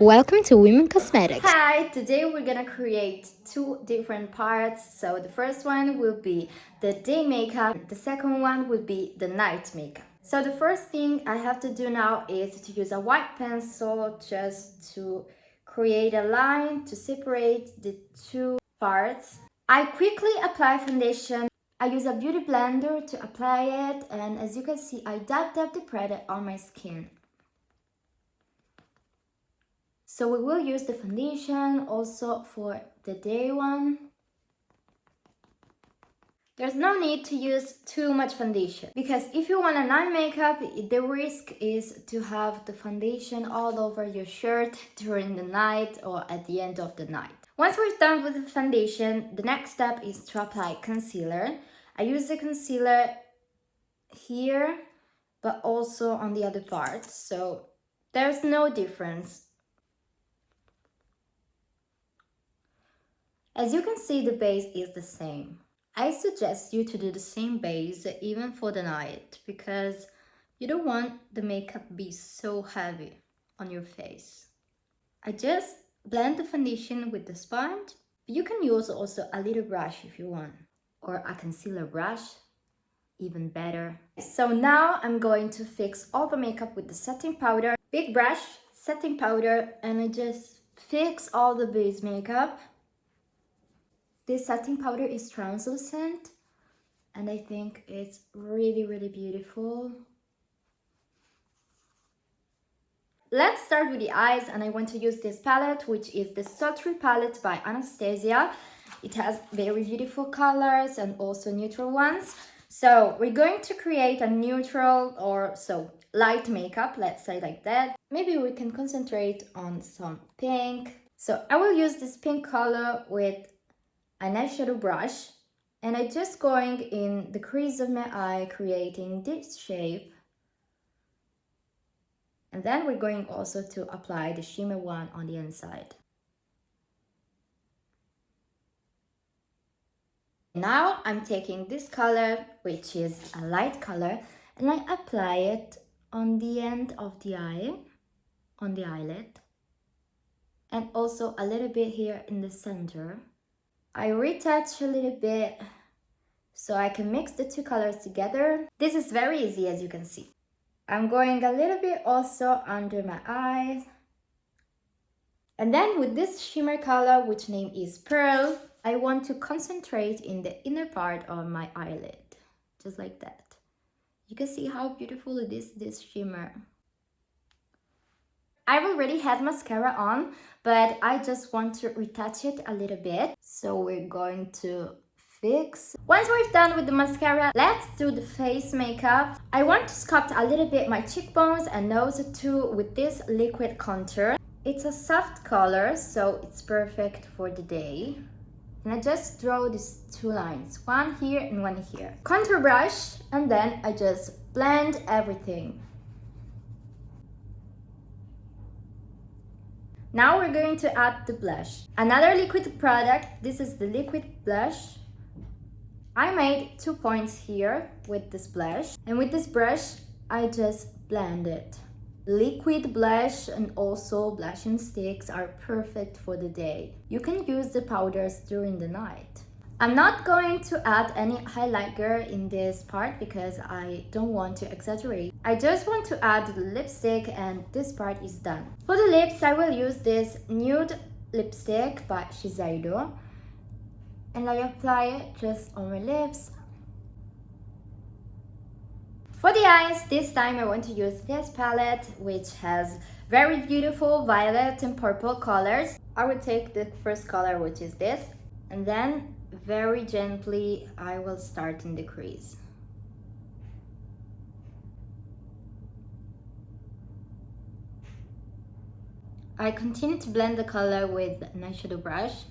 Welcome to Women Cosmetics. Hi, today we're gonna create two different parts. So the first one will be the day makeup, the second one will be the night makeup. So the first thing I have to do now is to use a white pencil just to create a line to separate the two parts. I quickly apply foundation. I use a beauty blender to apply it, and as you can see, I dab the product on my skin. So we will use the foundation also for the day one. There's no need to use too much foundation because if you want a night makeup, the risk is to have the foundation all over your shirt during the night or at the end of the night. Once we're done with the foundation, the next step is to apply concealer. I use the concealer here, but also on the other part, so there's no difference. As you can see, the base is the same. I suggest you to do the same base even for the night because you don't want the makeup to be so heavy on your face. I just blend the foundation with the sponge. You can use also a little brush if you want, or a concealer brush, even better. So now I'm going to fix all the makeup with the setting powder. Big brush, setting powder, and I just fix all the base makeup. This setting powder is translucent and I think it's really beautiful. Let's start with the eyes, and I want to use this palette, which is the Sultry palette by Anastasia. It has very beautiful colors and also neutral ones. So we're going to create a neutral or light makeup, let's say like that. Maybe we can concentrate on some pink. So I will use this pink color with an eyeshadow brush, and I'm just going in the crease of my eye, creating this shape. And then we're going also to apply the shimmer one on the inside. Now I'm taking this color, which is a light color, and I apply it on the end of the eye, on the eyelid, and also a little bit here in the center. I retouch a little bit so I can mix the two colors together. This is very easy, as you can see. I'm going a little bit also under my eyes. And then with this shimmer color, which name is Pearl, I want to concentrate in the inner part of my eyelid, just like that. You can see how beautiful it is, this shimmer. I've already had mascara on, but I just want to retouch it a little bit. So we're going to fix. Once we're done with the mascara, let's do the face makeup. I want to sculpt a little bit my cheekbones and nose too with this liquid contour. It's a soft color, so it's perfect for the day. And I just draw these two lines, one here and one here. Contour brush, and then I just blend everything. Now we're going to add the blush. Another liquid product, this is the liquid blush. I made 2 points here with this blush. And with this brush, I just blend it. Liquid blush and also blushing sticks are perfect for the day. You can use the powders during the night. I'm not going to add any highlighter in this part because I don't want to exaggerate. I just want to add the lipstick and this part is done. For the lips, I will use this nude lipstick by Shiseido. And I apply it just on my lips. For the eyes, this time I want to use this palette, which has very beautiful violet and purple colors. I will take the first color, which is this, and then very gently I will start in the crease. I continue to blend the color with an eyeshadow brush.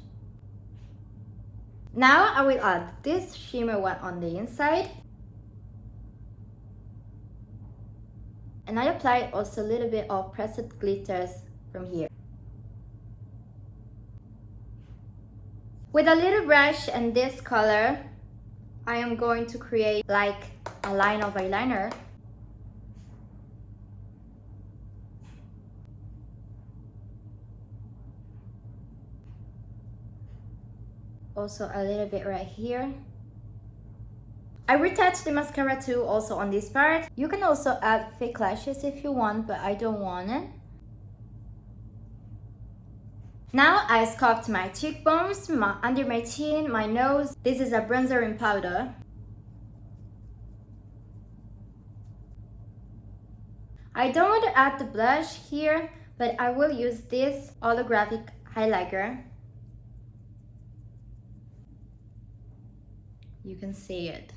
Now I will add this shimmer one on the inside. And I apply also a little bit of pressed glitters from here. With a little brush and this color, I am going to create like a line of eyeliner. also a little bit right here. I retouched the mascara too, also on this part. You can also add fake lashes if you want, but I don't want it. Now I sculpt my cheekbones, under my chin, my nose. This is a bronzer in powder. I don't want to add the blush here, but I will use this holographic highlighter. You can see it.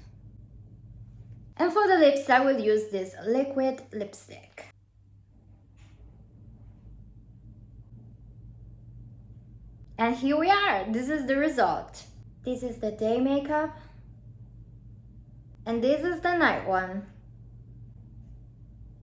And for the lips, I will use this liquid lipstick. And here we are. This is the result. This is the day makeup. And this is the night one.